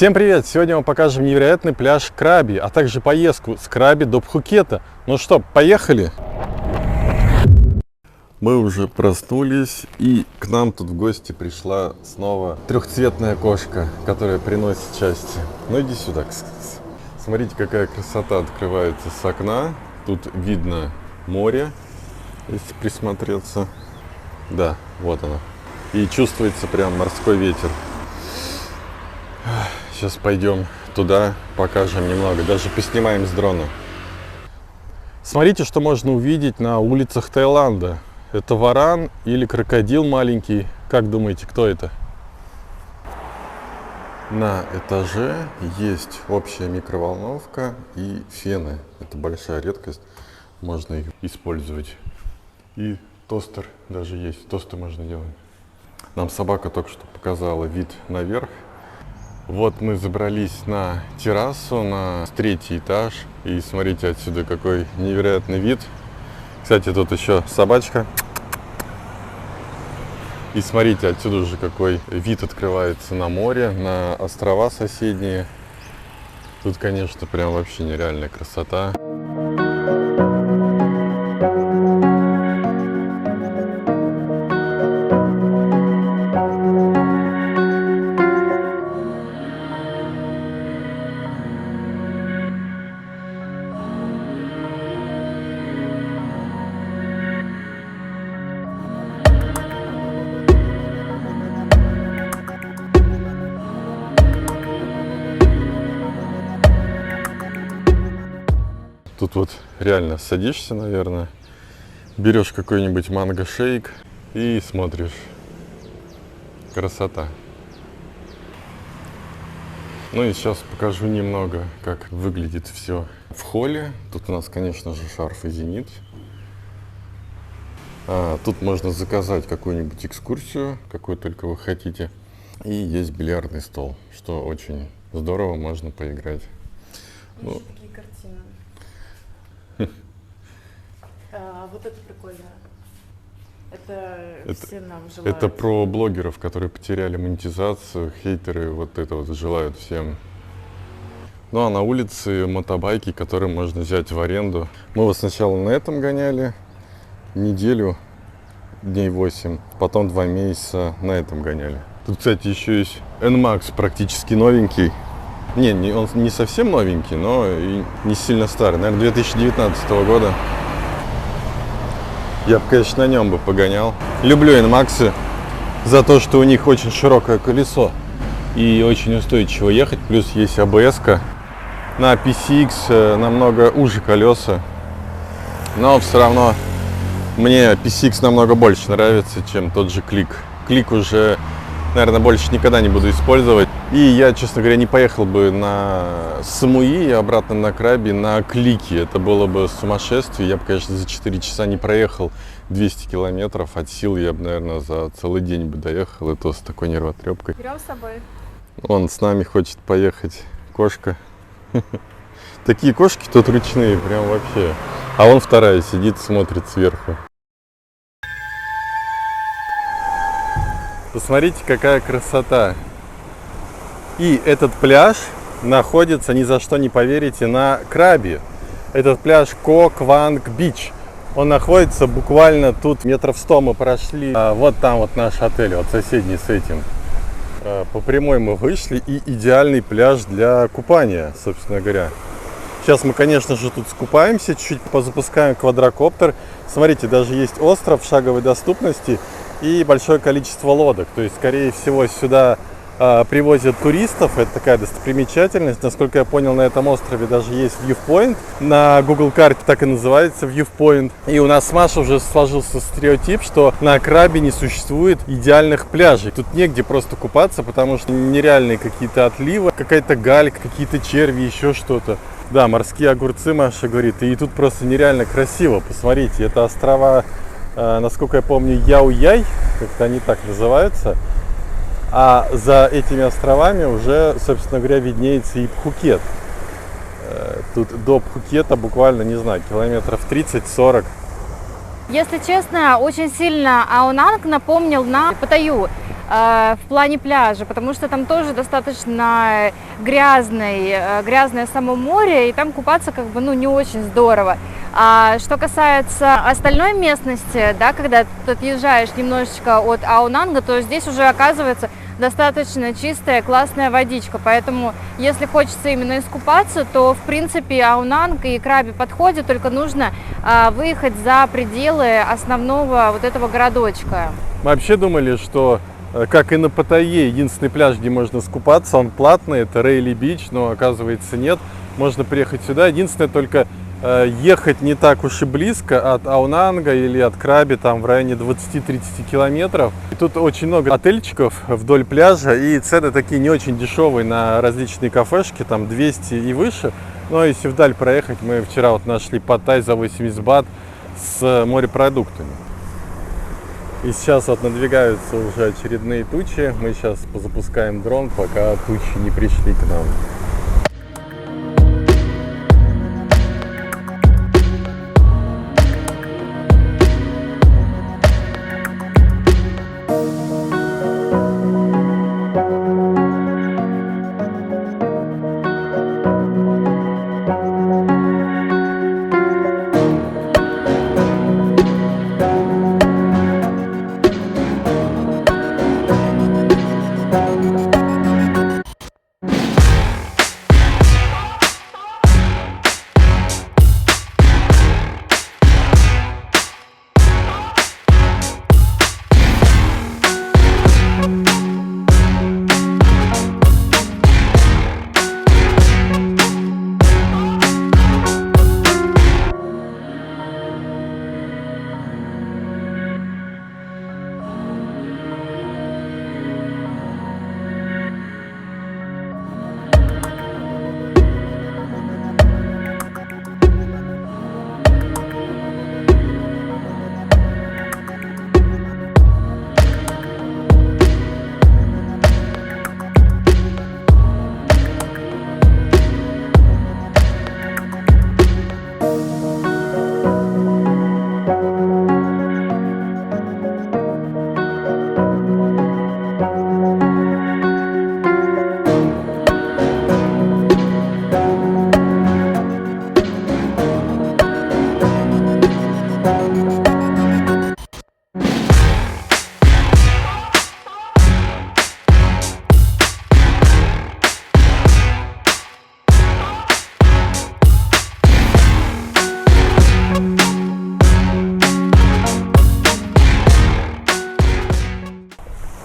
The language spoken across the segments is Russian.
Всем привет! Сегодня мы покажем невероятный пляж Краби, а также поездку с Краби до Пхукета. Ну что, поехали! Мы уже проснулись, и к нам тут в гости пришла снова трехцветная кошка, которая приносит счастье. Ну иди сюда. Смотрите, какая красота открывается с окна. Тут видно море, если присмотреться. Да, вот оно. И чувствуется прям морской ветер. Сейчас пойдем туда, покажем немного, даже поснимаем с дрона. Смотрите, что можно увидеть на улицах Таиланда. Это варан или крокодил маленький. Как думаете, кто это? На этаже есть общая микроволновка и фены. Это большая редкость, можно их использовать. И тостер даже есть, тосты можно делать. Нам собака только что показала вид наверх. Вот мы забрались на террасу, на 3-й этаж. И смотрите отсюда, какой невероятный вид. Кстати, тут еще собачка. И смотрите, отсюда уже какой вид открывается на море, на острова соседние. Тут, конечно, прям вообще нереальная красота. Тут вот реально садишься, наверное, берешь какой-нибудь манго-шейк и смотришь. Красота. Ну и сейчас покажу немного, как выглядит все в холле. Тут у нас, конечно же, шарф и зенит. Тут можно заказать какую-нибудь экскурсию, какую только вы хотите. И есть бильярдный стол, что очень здорово, можно поиграть. Ну, такие картины. Вот это прикольно. Это все нам желают. Это про блогеров, которые потеряли монетизацию, хейтеры вот это вот желают всем. Ну а на улице мотобайки, которые можно взять в аренду. Мы вот сначала на этом гоняли неделю, дней 8, потом 2 месяца на этом гоняли. Тут, кстати, еще есть NMAX практически новенький. Он не совсем новенький, но и не сильно старый, наверное, 2019 года. Я бы, конечно, на нем бы погонял. Люблю NMAX за то, что у них очень широкое колесо и очень устойчиво ехать. Плюс есть ABS-ка. На PCX намного уже колеса. Но все равно мне PCX намного больше нравится, чем тот же Клик. Клик уже, наверное, больше никогда не буду использовать. И я, честно говоря, не поехал бы на Самуи и обратно на Краби на Клике. Это было бы сумасшествие. Я бы, конечно, за 4 часа не проехал 200 километров. От сил я бы, наверное, за целый день бы доехал. И то с такой нервотрепкой. Берем с собой. Он с нами хочет поехать. Кошка. Такие кошки тут ручные, прям вообще. А вон вторая сидит, смотрит сверху. Посмотрите, какая красота. И этот пляж находится, ни за что не поверите, на Краби. Этот пляж Ко Кванг Бич. Он находится буквально тут метров 100 мы прошли. Вот там вот наш отель, вот соседний с этим. По прямой мы вышли, и идеальный пляж для купания, собственно говоря. Сейчас мы, конечно же, тут скупаемся, чуть-чуть позапускаем квадрокоптер. Смотрите, даже есть остров в шаговой доступности и большое количество лодок. То есть, скорее всего, сюда привозят туристов, это такая достопримечательность. Насколько я понял, на этом острове даже есть viewpoint. На Google карте так и называется viewpoint. И у нас с Машей уже сложился стереотип, что на Краби не существует идеальных пляжей. Тут негде просто купаться, потому что нереальные какие-то отливы, какая-то галька, какие-то черви, еще что-то. Да, морские огурцы, Маша говорит, и тут просто нереально красиво. Посмотрите, это острова, насколько я помню, Яо-Яй, как-то они так называются. А за этими островами уже, собственно говоря, виднеется и Пхукет. Тут до Пхукета буквально, не знаю, километров 30-40. Если честно, очень сильно Аонанг напомнил нам Паттайю. в плане пляжа, потому что там тоже достаточно грязное само море, и там купаться как бы, ну, не очень здорово. А что касается остальной местности, да, когда ты отъезжаешь немножечко от Аонанга, то здесь уже оказывается достаточно чистая, классная водичка. Поэтому, если хочется именно искупаться, то, в принципе, Аонанг и Краби подходят, только нужно выехать за пределы основного вот этого городочка. Мы вообще думали, что, как и на Паттайе, единственный пляж, где можно искупаться, он платный, это Рейли Бич, но оказывается нет. Можно приехать сюда. Единственное, только ехать не так уж и близко от Аонанга или от Краби, там в районе 20-30 километров. И тут очень много отельчиков вдоль пляжа, и цены такие не очень дешевые на различные кафешки, там 200 и выше. Но если вдаль проехать, мы вчера вот нашли Паттай за 80 бат с морепродуктами. И сейчас вот надвигаются уже очередные тучи. Мы сейчас запускаем дрон, пока тучи не пришли к нам.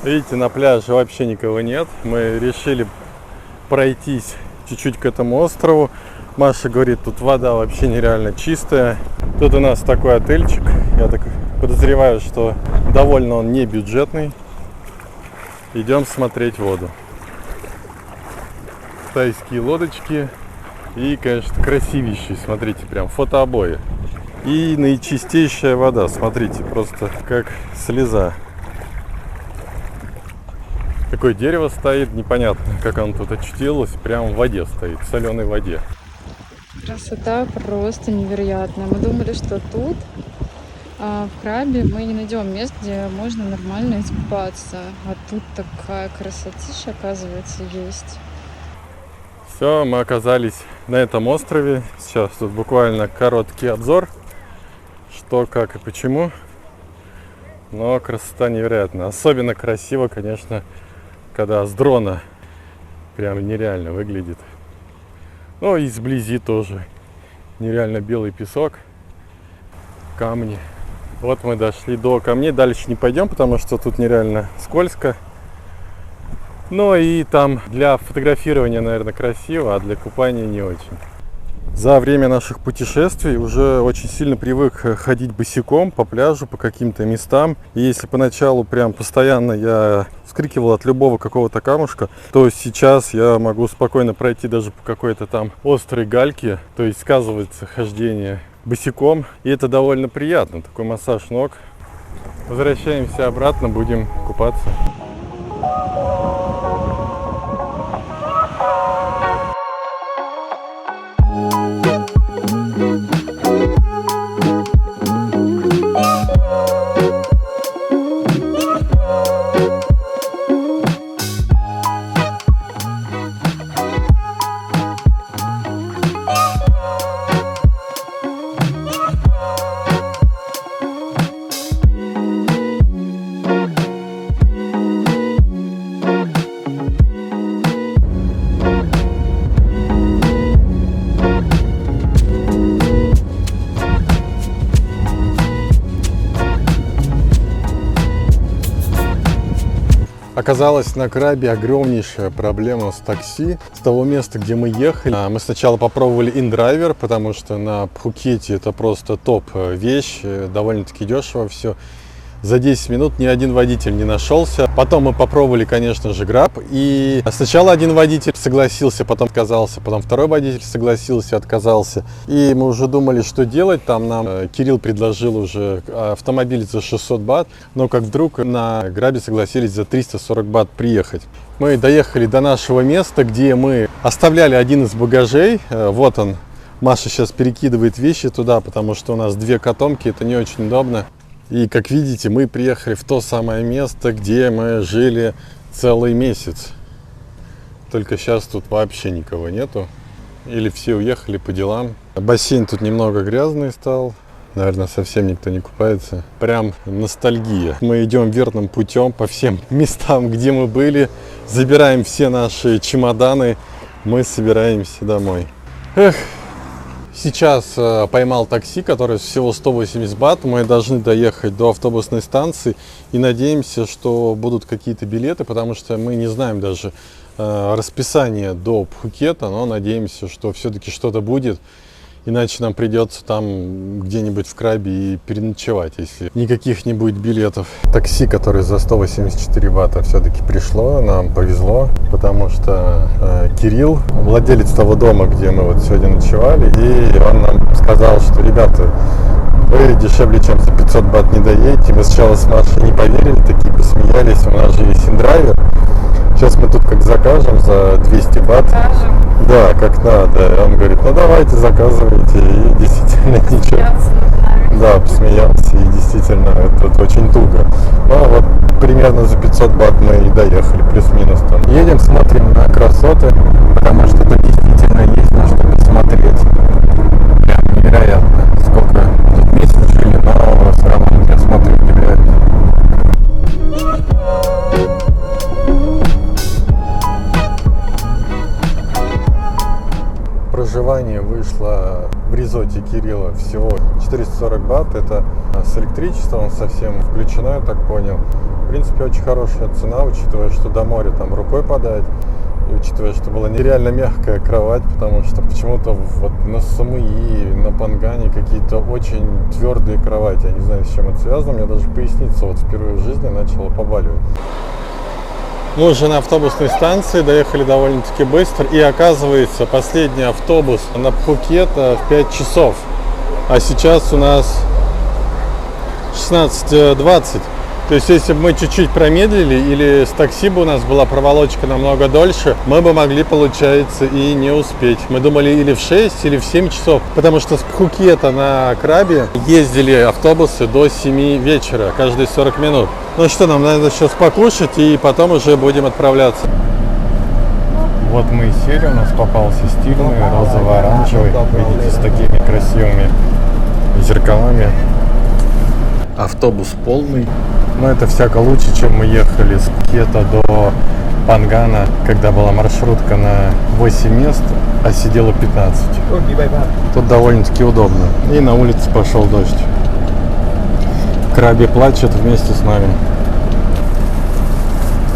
Видите, на пляже вообще никого нет. Мы решили пройтись чуть-чуть к этому острову. Маша говорит, тут вода вообще нереально чистая. Тут у нас такой отельчик. Я так подозреваю, что довольно он не бюджетный. Идем смотреть воду. Тайские лодочки. И, конечно, красивейшие. Смотрите, прям фотообои. И наичистейшая вода. Смотрите, просто как слеза. Такое дерево стоит, непонятно, как оно тут очутилось, прямо в воде стоит, в соленой воде. Красота просто невероятная. Мы думали, что тут, в Краби, мы не найдем мест, где можно нормально искупаться. А тут такая красотища, оказывается, есть. Все, мы оказались на этом острове. Сейчас тут буквально короткий обзор, что, как и почему. Но красота невероятная. Особенно красиво, конечно, когда с дрона прям нереально выглядит. Ну и сблизи тоже. Нереально белый песок, камни. Вот мы дошли до камней. Дальше не пойдем, потому что тут нереально скользко. Ну и там для фотографирования, наверное, красиво, а для купания не очень. За время наших путешествий уже очень сильно привык ходить босиком по пляжу, по каким-то местам. И если поначалу прям постоянно я вскрикивал от любого какого-то камушка, то сейчас я могу спокойно пройти даже по какой-то там острой гальке. То есть сказывается хождение босиком. И это довольно приятно, такой массаж ног. Возвращаемся обратно, будем купаться. Оказалось, на Крабе огромнейшая проблема с такси. С того места, где мы ехали, мы сначала попробовали InDriver, потому что на Пхукете это просто топ вещь, довольно-таки дешево все. За 10 минут ни один водитель не нашелся. Потом мы попробовали, конечно же, Grab. И сначала один водитель согласился, потом отказался. Потом второй водитель согласился, отказался. И мы уже думали, что делать. Там нам Кирилл предложил уже автомобиль за 600 бат. Но как вдруг на Grab согласились за 340 бат приехать. Мы доехали до нашего места, где мы оставляли один из багажей. Вот он. Маша сейчас перекидывает вещи туда, потому что у нас 2 котомки. Это не очень удобно. И, как видите, мы приехали в то самое место, где мы жили целый месяц. Только сейчас тут вообще никого нету. Или все уехали по делам. Бассейн тут немного грязный стал. Наверное, совсем никто не купается. Прям ностальгия. Мы идем верным путем по всем местам, где мы были. Забираем все наши чемоданы. Мы собираемся домой. Эх. Сейчас поймал такси, которое всего 180 бат. Мы должны доехать до автобусной станции и надеемся, что будут какие-то билеты, потому что мы не знаем даже расписание до Пхукета, но надеемся, что все-таки что-то будет. Иначе нам придется там где-нибудь в Крабе и переночевать, если никаких не будет билетов. Такси, которое за 184 бата все-таки пришло, нам повезло, потому что Кирилл, владелец того дома, где мы вот сегодня ночевали, и он нам сказал, что, ребята, вы дешевле, чем за 500 бат не доедете. Мы сначала с Машей не поверили, такие посмеялись, у нас же есть InDriver. Сейчас мы тут как закажем за 200 бат. Да, как надо. Он говорит, ну давайте заказывайте. И действительно ничего. Да, посмеялся. И действительно это очень туго. Ну вот примерно за 500 бат мы и доехали, плюс-минус там. Едем, смотрим на красоты, потому что тут действительно есть на что посмотреть. Прям невероятно. Сколько тут месяцев жили, но все равно я смотрю, невероятно. Проживание вышло в резорте Кирилла всего 440 бат. Это с электричеством совсем включено, я так понял. В принципе, очень хорошая цена, учитывая, что до моря там рукой подать. И учитывая, что была нереально мягкая кровать, потому что почему-то вот на Самуи, на Пангане какие-то очень твердые кровати. Я не знаю, с чем это связано. У меня даже поясница вот впервые в жизни начала побаливать. Мы уже на автобусной станции, доехали довольно-таки быстро. И оказывается, последний автобус на Пхукет в 5 часов. А сейчас у нас 16:20. То есть, если бы мы чуть-чуть промедлили, или с такси бы у нас была проволочка намного дольше, мы бы могли, получается, и не успеть. Мы думали или в 6, или в 7 часов. Потому что с Пхукета на Крабе ездили автобусы до 7 вечера, каждые 40 минут. Ну что, нам надо сейчас покушать, и потом уже будем отправляться. Вот мы и сели, у нас попался стильный, розово-оранжевый. Видите, с такими красивыми зеркалами. Автобус полный. Но это всяко лучше, чем мы ехали с Пхукета до Пангана, когда была маршрутка на 8 мест, а сидело 15. Тут довольно-таки удобно. И на улице пошел дождь. Краби плачет вместе с нами.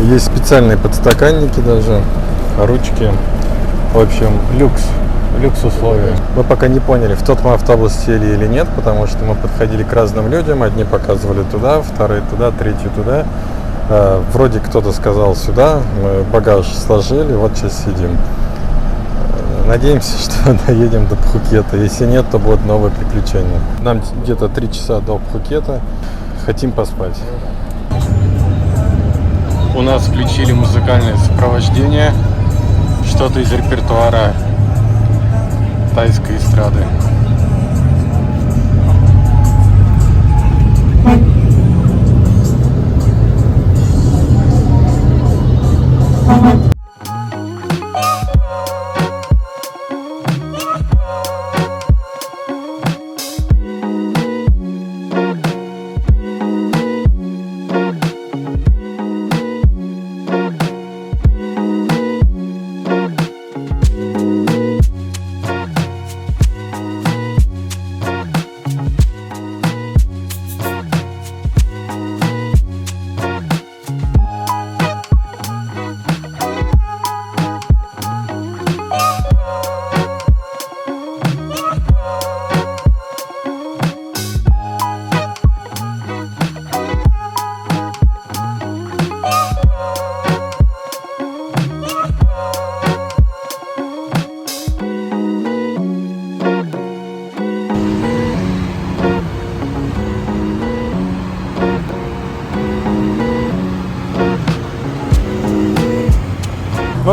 Есть специальные подстаканники даже, ручки. В общем, люкс условия. Мы пока не поняли, в тот мы автобус сели или нет, потому что мы подходили к разным людям. Одни показывали туда, вторые туда, третьи туда. Вроде кто-то сказал сюда, мы багаж сложили, вот сейчас сидим. Надеемся, что доедем до Пхукета. Если нет, то будут новые приключения. Нам где-то 3 часа до Пхукета. Хотим поспать. У нас включили музыкальное сопровождение. Что-то из репертуара тайской эстрады.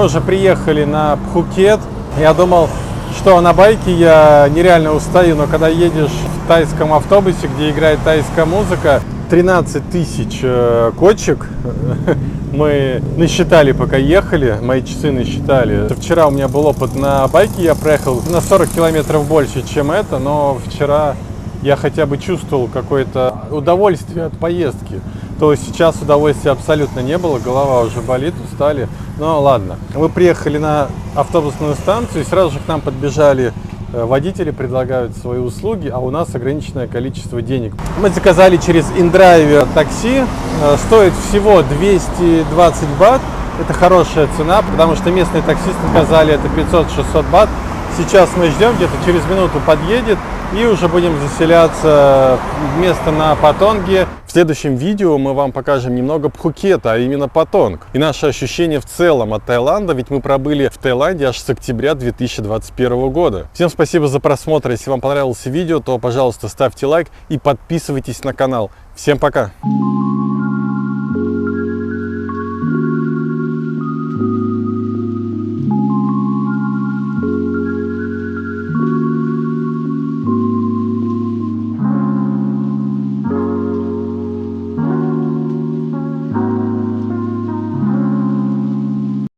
уже приехали на Пхукет. Я думал, что на байке я нереально устаю, но когда едешь в тайском автобусе, где играет тайская музыка, 13 тысяч кочек мы насчитали, пока ехали, мои часы насчитали. Вчера у меня был опыт на байке, я проехал на 40 километров больше, чем это, но вчера я хотя бы чувствовал какое-то удовольствие от поездки. То есть сейчас удовольствия абсолютно не было, голова уже болит, устали. Но ладно. Мы приехали на автобусную станцию, и сразу же к нам подбежали водители, предлагают свои услуги, а у нас ограниченное количество денег. Мы заказали через InDrive такси, стоит всего 220 бат. Это хорошая цена, потому что местные таксисты сказали, это 500-600 бат. Сейчас мы ждем, где-то через минуту подъедет, и уже будем заселяться в место на Патонге. В следующем видео мы вам покажем немного Пхукета, а именно Патонг. И наши ощущения в целом от Таиланда, ведь мы пробыли в Таиланде аж с октября 2021 года. Всем спасибо за просмотр. Если вам понравилось видео, то, пожалуйста, ставьте лайк и подписывайтесь на канал. Всем пока!